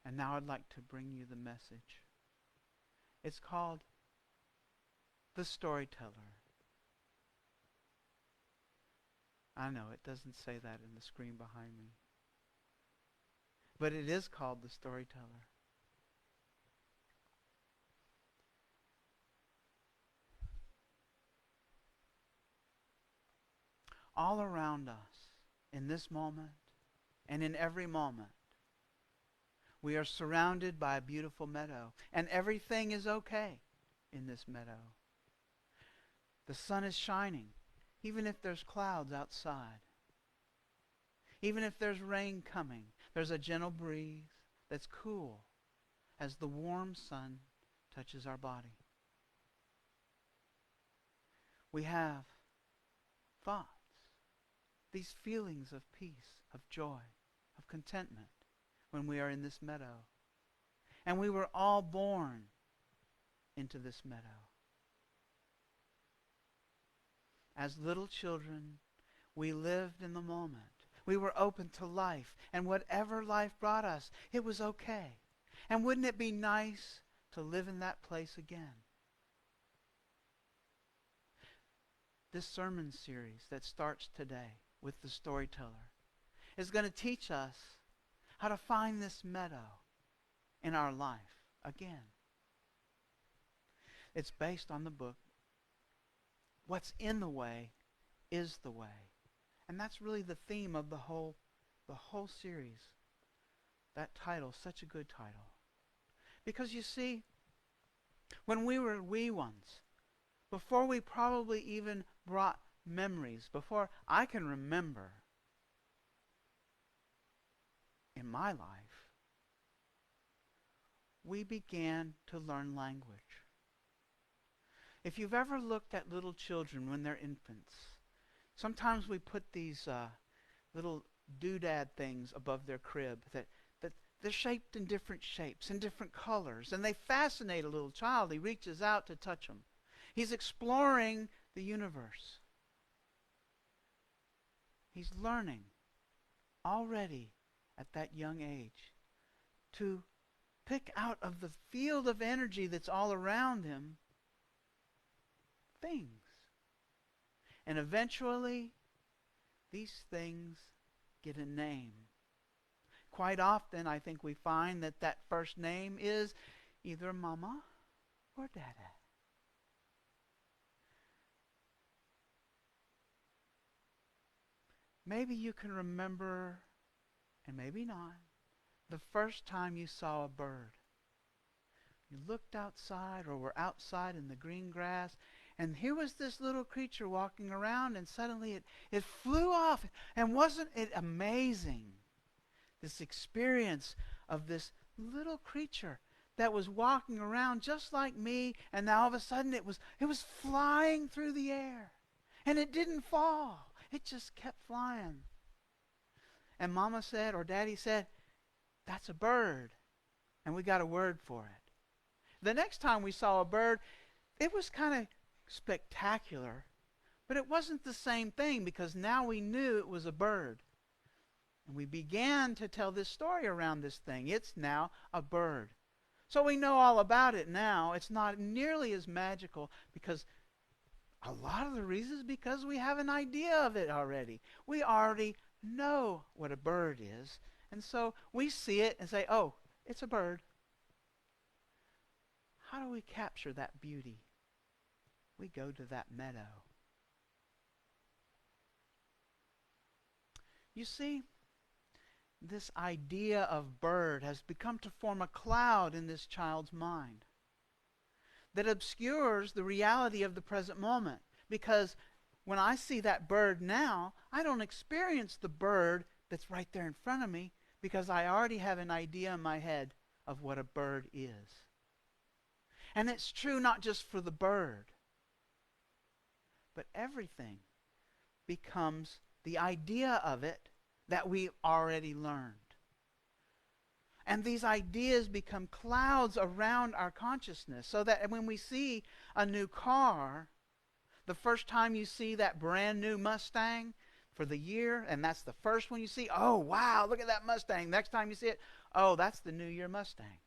And now I'd like to bring you the message. It's called The Storyteller. I know it doesn't say that in the screen behind me. But it is called The Storyteller. All around us, in this moment, and in every moment, we are surrounded by a beautiful meadow, and everything is okay in this meadow. The sun is shining, even if there's clouds outside. Even if there's rain coming, there's a gentle breeze that's cool as the warm sun touches our body. We have thoughts, these feelings of peace, of joy, of contentment when we are in this meadow. And we were all born into this meadow. As little children, we lived in the moment. We were open to life, and whatever life brought us, it was okay. And wouldn't it be nice to live in that place again? This sermon series that starts today with the Storyteller is going to teach us how to find this meadow in our life again. It's based on the book, What's in the Way is the Way. And that's really the theme of the whole series. That title, such a good title. Because you see, when we were wee ones, before we probably even brought memories, before I can remember in my life, we began to learn language. If you've ever looked at little children when they're infants, sometimes we put these little doodad things above their crib that they're shaped in different shapes and different colors, and they fascinate a little child. He reaches out to touch them. He's exploring the universe. He's learning already at that young age to pick out of the field of energy that's all around him things. And eventually, these things get a name. Quite often, I think we find that that first name is either Mama or Dada. Maybe you can remember, and maybe not, the first time you saw a bird. You looked outside or were outside in the green grass, and here was this little creature walking around, and suddenly it flew off. And wasn't it amazing? This experience of this little creature that was walking around just like me, and now all of a sudden it was flying through the air. And it didn't fall. It just kept flying. And Mama said, or Daddy said, "That's a bird." And we got a word for it. The next time we saw a bird, it was kind of spectacular, but it wasn't the same thing, because now we knew it was a bird. And we began to tell this story around this thing. It's now a bird. So we know all about it now. It's not nearly as magical, because a lot of the reasons because we have an idea of it already. We already know what a bird is. And so we see it and say, oh, it's a bird. How do we capture that beauty? We go to that meadow. You see, this idea of bird has become to form a cloud in this child's mind that obscures the reality of the present moment. Because when I see that bird now, I don't experience the bird that's right there in front of me, because I already have an idea in my head of what a bird is. And it's true not just for the bird, but everything becomes the idea of it that we already learned. And these ideas become clouds around our consciousness, so that when we see a new car, the first time you see that brand new Mustang, for the year, and that's the first one you see. Oh, wow, look at that Mustang. Next time you see it, oh, that's the New Year Mustang.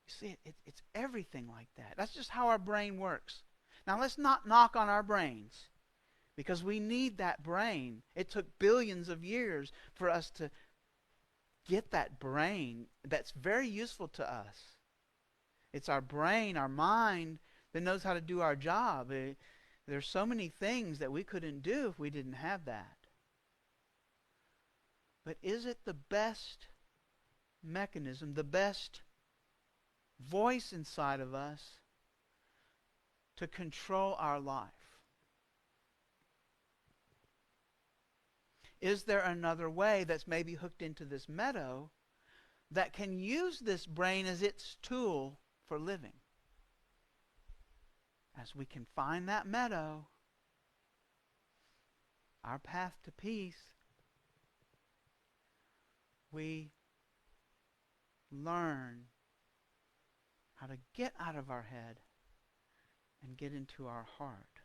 You see, it's everything like that. That's just how our brain works. Now, let's not knock on our brains, because we need that brain. It took billions of years for us to get that brain that's very useful to us. It's our brain, our mind, that knows how to do our job. There's so many things that we couldn't do if we didn't have that. But is it the best mechanism, the best voice inside of us to control our life? Is there another way that's maybe hooked into this meadow that can use this brain as its tool for living? As we can find that meadow, our path to peace, we learn how to get out of our head and get into our heart.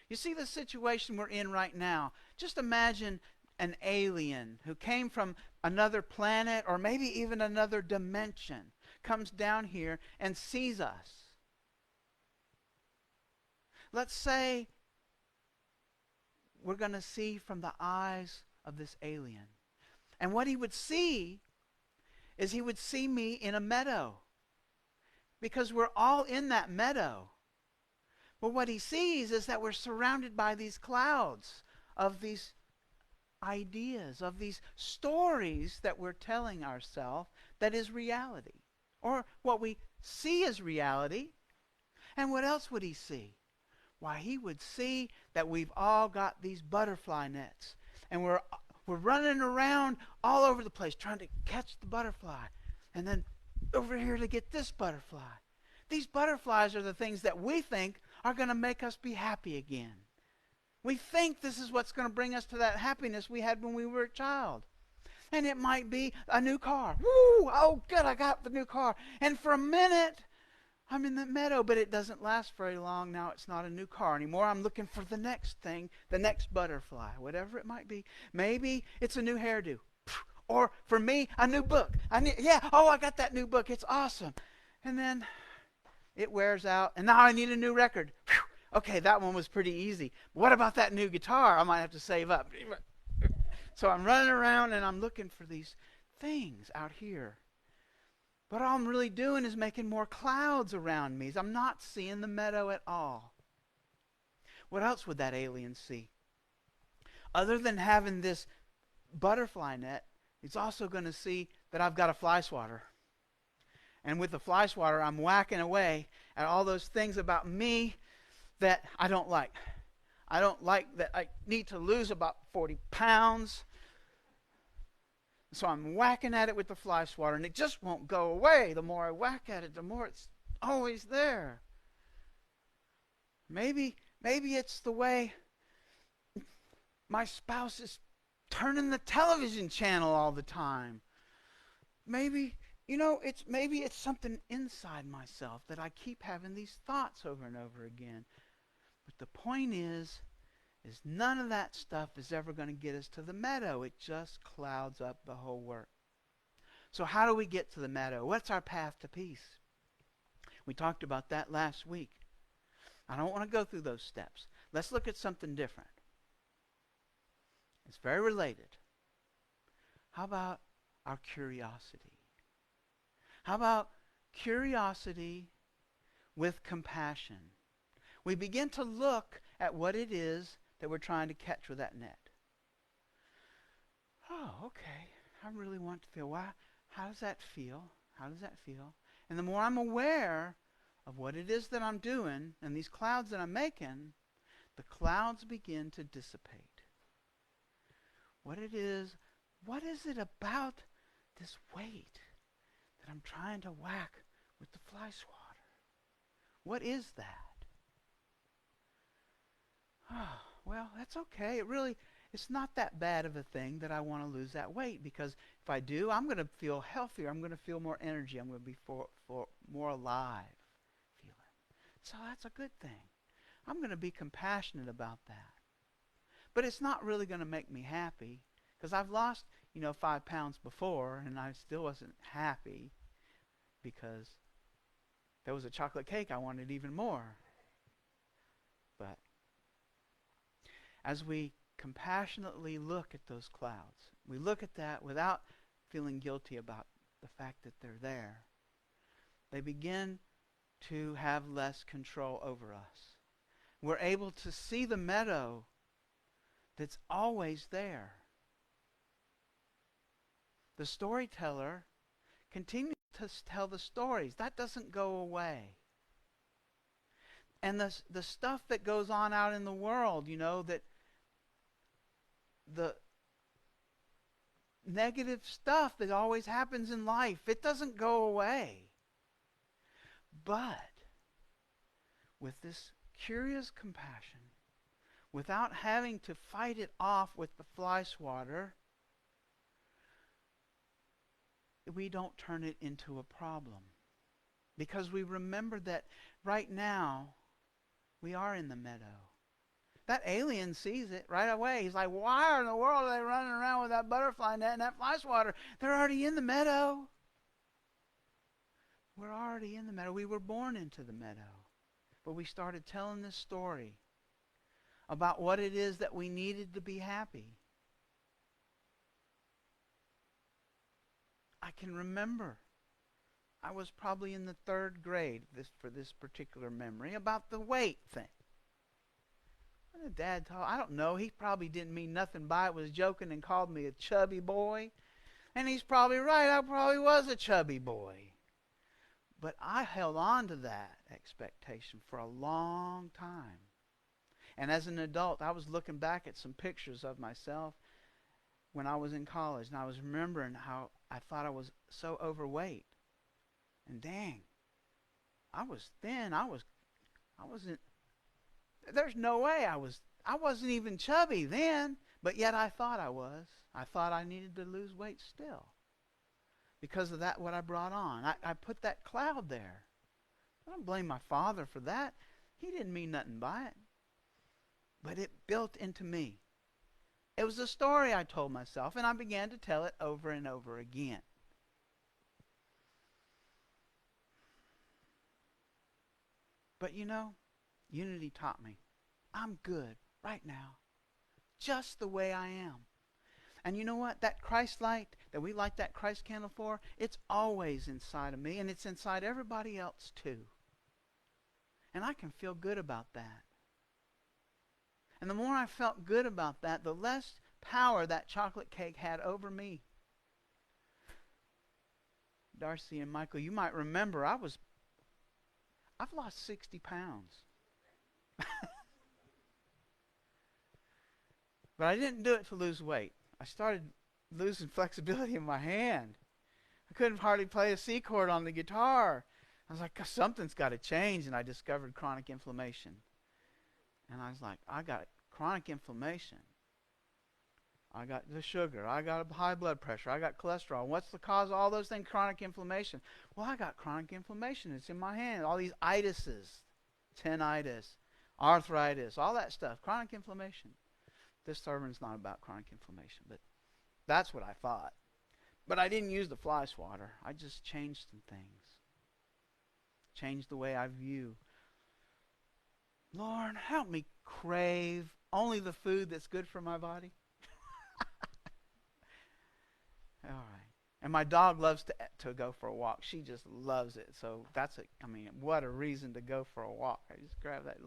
You see the situation we're in right now. Just imagine an alien who came from another planet or maybe even another dimension, comes down here and sees us. Let's say we're going to see from the eyes of this alien. And what he would see is he would see me in a meadow, because we're all in that meadow. But what he sees is that we're surrounded by these clouds of these ideas, of these stories that we're telling ourselves that is reality. Or what we see as reality. And what else would he see? Why, he would see that we've all got these butterfly nets. And we're running around all over the place trying to catch the butterfly. And then over here to get this butterfly. These butterflies are the things that we think are going to make us be happy again. We think this is what's going to bring us to that happiness we had when we were a child. And it might be a new car. Woo! Oh, good, I got the new car. And for a minute, I'm in the meadow, but it doesn't last very long. Now it's not a new car anymore. I'm looking for the next thing, the next butterfly, whatever it might be. Maybe it's a new hairdo. Or for me, a new book. I got that new book. It's awesome. And then it wears out, and now I need a new record. Okay, that one was pretty easy. What about that new guitar? I might have to save up. So I'm running around, and I'm looking for these things out here. But all I'm really doing is making more clouds around me. I'm not seeing the meadow at all. What else would that alien see? Other than having this butterfly net, he's also going to see that I've got a fly swatter. And with the fly swatter, I'm whacking away at all those things about me that I don't like. I don't like that I need to lose about 40 pounds. So I'm whacking at it with the fly swatter, and it just won't go away. The more I whack at it, the more it's always there. Maybe it's the way my spouse is turning the television channel all the time. Maybe it's something inside myself that I keep having these thoughts over and over again. But the point is none of that stuff is ever going to get us to the meadow. It just clouds up the whole work. So how do we get to the meadow? What's our path to peace? We talked about that last week. I don't want to go through those steps. Let's look at something different. It's very related. How about our curiosity? How about curiosity with compassion? We begin to look at what it is that we're trying to catch with that net. Oh, okay. I really want to feel, how does that feel? How does that feel? And the more I'm aware of what it is that I'm doing and these clouds that I'm making, the clouds begin to dissipate. What is it about this weight that I'm trying to whack with the fly swatter? What is that? Oh, well, that's okay. It's not that bad of a thing that I want to lose that weight, because if I do, I'm going to feel healthier. I'm going to feel more energy. I'm going to be more alive feeling. So that's a good thing. I'm going to be compassionate about that. But it's not really going to make me happy because I've lost, 5 pounds before and I still wasn't happy because there was a chocolate cake I wanted even more. But as we compassionately look at those clouds, we look at that without feeling guilty about the fact that they're there. They begin to have less control over us. We're able to see the meadow that's always there. The storyteller continues to tell the stories. That doesn't go away. And the stuff that goes on out in the world, that the negative stuff that always happens in life, it doesn't go away. But with this curious compassion, without having to fight it off with the fly swatter, we don't turn it into a problem. Because we remember that right now, we are in the meadow. That alien sees it right away. He's like, why in the world are they running around with that butterfly net and that fly swatter? They're already in the meadow. We're already in the meadow. We were born into the meadow. But we started telling this story about what it is that we needed to be happy. I can remember I was probably in the 3rd grade for this particular memory about the weight thing. What did Dad tell? I don't know. He probably didn't mean nothing by it, was joking and called me a chubby boy. And he's probably right. I probably was a chubby boy. But I held on to that expectation for a long time. And as an adult, I was looking back at some pictures of myself when I was in college, and I was remembering how I thought I was so overweight. And dang, I was thin. I wasn't, there's no way I wasn't even chubby then, but yet I thought I was. I thought I needed to lose weight still. Because of that, what I brought on. I put that cloud there. I don't blame my father for that. He didn't mean nothing by it. But it built into me. It was a story I told myself, and I began to tell it over and over again. But Unity taught me, I'm good right now, just the way I am. And you know what? That Christ light that we light that Christ candle for, it's always inside of me, and it's inside everybody else too. And I can feel good about that. And the more I felt good about that, the less power that chocolate cake had over me. Darcy and Michael, you might remember I've lost 60 pounds. But I didn't do it to lose weight. I started losing flexibility in my hand. I couldn't hardly play a C chord on the guitar. I was like, something's got to change, and I discovered chronic inflammation. And I was like, I got chronic inflammation. I got the sugar. I got high blood pressure. I got cholesterol. What's the cause of all those things? Chronic inflammation. Well, I got chronic inflammation. It's in my hand. All these itises, tinnitus, arthritis, all that stuff. Chronic inflammation. This sermon's not about chronic inflammation, but that's what I thought. But I didn't use the fly swatter. I just changed some things. Changed the way I view. Lord, help me crave only the food that's good for my body. All right. And my dog loves to go for a walk. She just loves it. So what a reason to go for a walk. I just grab that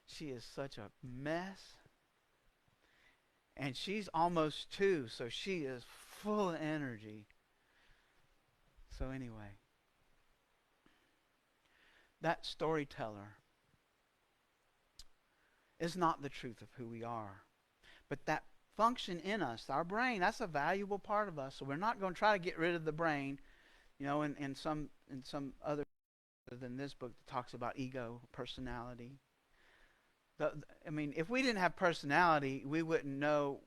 she is such a mess. And she's almost 2, so she is full of energy. So anyway, that storyteller is not the truth of who we are. But that function in us, our brain, that's a valuable part of us. So we're not going to try to get rid of the brain. In some other than this book that talks about ego, personality. If we didn't have personality, we wouldn't know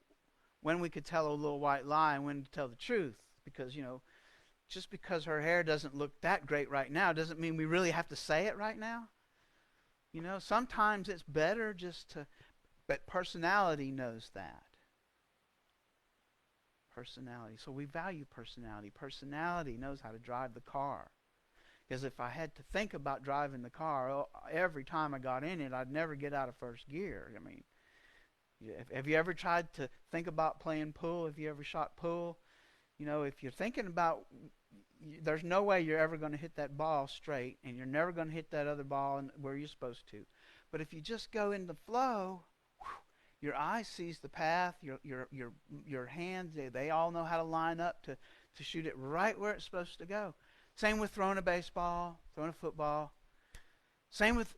when we could tell a little white lie and when to tell the truth. Because, just because her hair doesn't look that great right now doesn't mean we really have to say it right now. Sometimes it's better just to But personality knows that. Personality. So we value personality. Personality knows how to drive the car. Because if I had to think about driving the car, every time I got in it, I'd never get out of first gear. I mean, have you ever tried to think about playing pool? Have you ever shot pool? You know, if you're thinking about, there's no way you're ever going to hit that ball straight, and you're never going to hit that other ball where you're supposed to. But if you just go in the flow, your eye sees the path, your hands, they all know how to line up to shoot it right where it's supposed to go. Same with throwing a baseball, throwing a football. Same with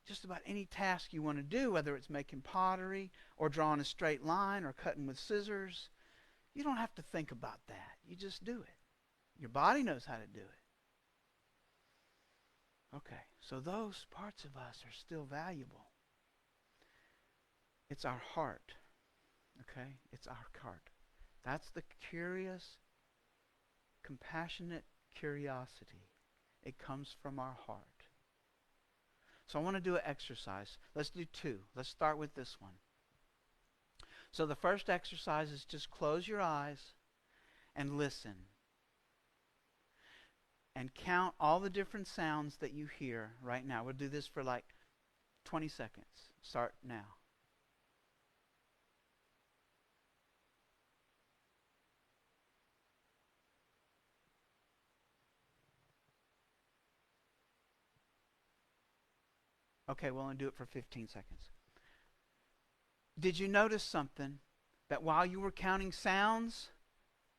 just about any task you want to do, whether it's making pottery or drawing a straight line or cutting with scissors. You don't have to think about that. You just do it. Your body knows how to do it. Okay, so those parts of us are still valuable. It's our heart. Okay? It's our heart. That's the curious, compassionate curiosity. It comes from our heart. So I want to do an exercise. Let's do two. Let's start with this one. So the first exercise is just close your eyes and listen. And count all the different sounds that you hear right now. We'll do this for like 20 seconds. Start now. Okay, we'll only do it for 15 seconds. Did you notice something? That while you were counting sounds,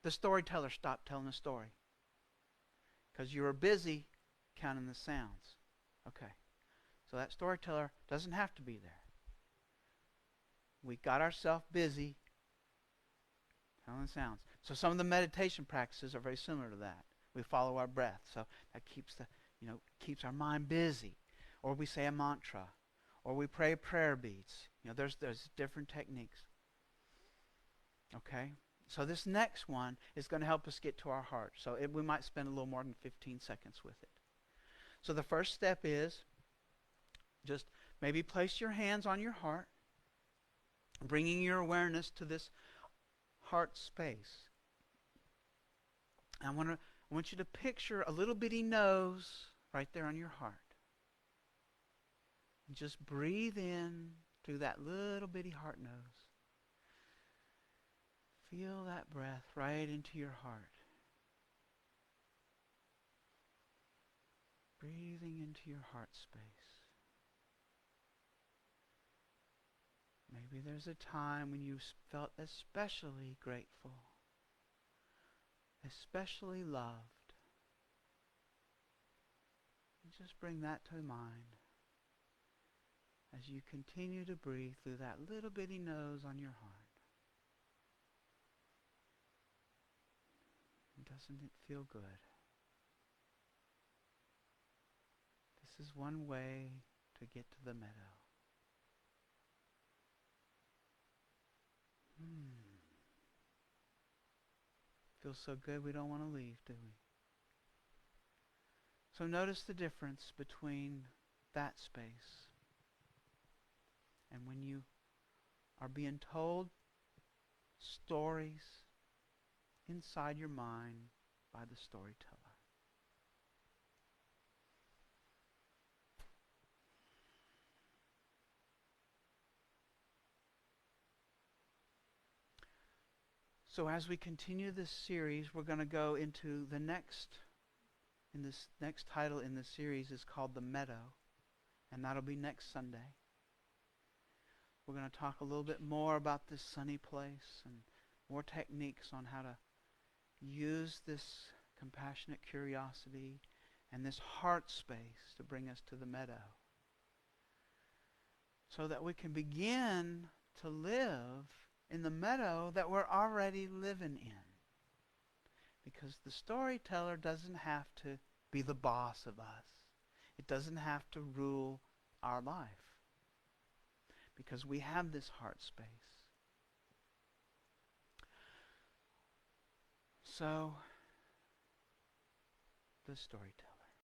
the storyteller stopped telling the story. Because you were busy counting the sounds. Okay. So that storyteller doesn't have to be there. We got ourselves busy counting the sounds. So some of the meditation practices are very similar to that. We follow our breath. So that keeps our mind busy. Or we say a mantra, or we pray prayer beads. There's different techniques. Okay? So this next one is going to help us get to our heart. So we might spend a little more than 15 seconds with it. So the first step is just maybe place your hands on your heart, bringing your awareness to this heart space. I want you to picture a little bitty nose right there on your heart. Just breathe in through that little bitty heart nose. Feel that breath right into your heart. Breathing into your heart space. Maybe there's a time when you felt especially grateful, especially loved. And just bring that to mind as you continue to breathe through that little bitty nose on your heart. Doesn't it feel good? This is one way to get to the meadow. Feels so good we don't want to leave, do we? So notice the difference between that space and when you are being told stories inside your mind by the storyteller. So as we continue this series, we're going to go into this next title in the series is called The Meadow, and that'll be next Sunday. We're going to talk a little bit more about this sunny place and more techniques on how to use this compassionate curiosity and this heart space to bring us to the meadow, so that we can begin to live in the meadow that we're already living in. Because the storyteller doesn't have to be the boss of us. It doesn't have to rule our life. Because we have this heart space. So, the storyteller.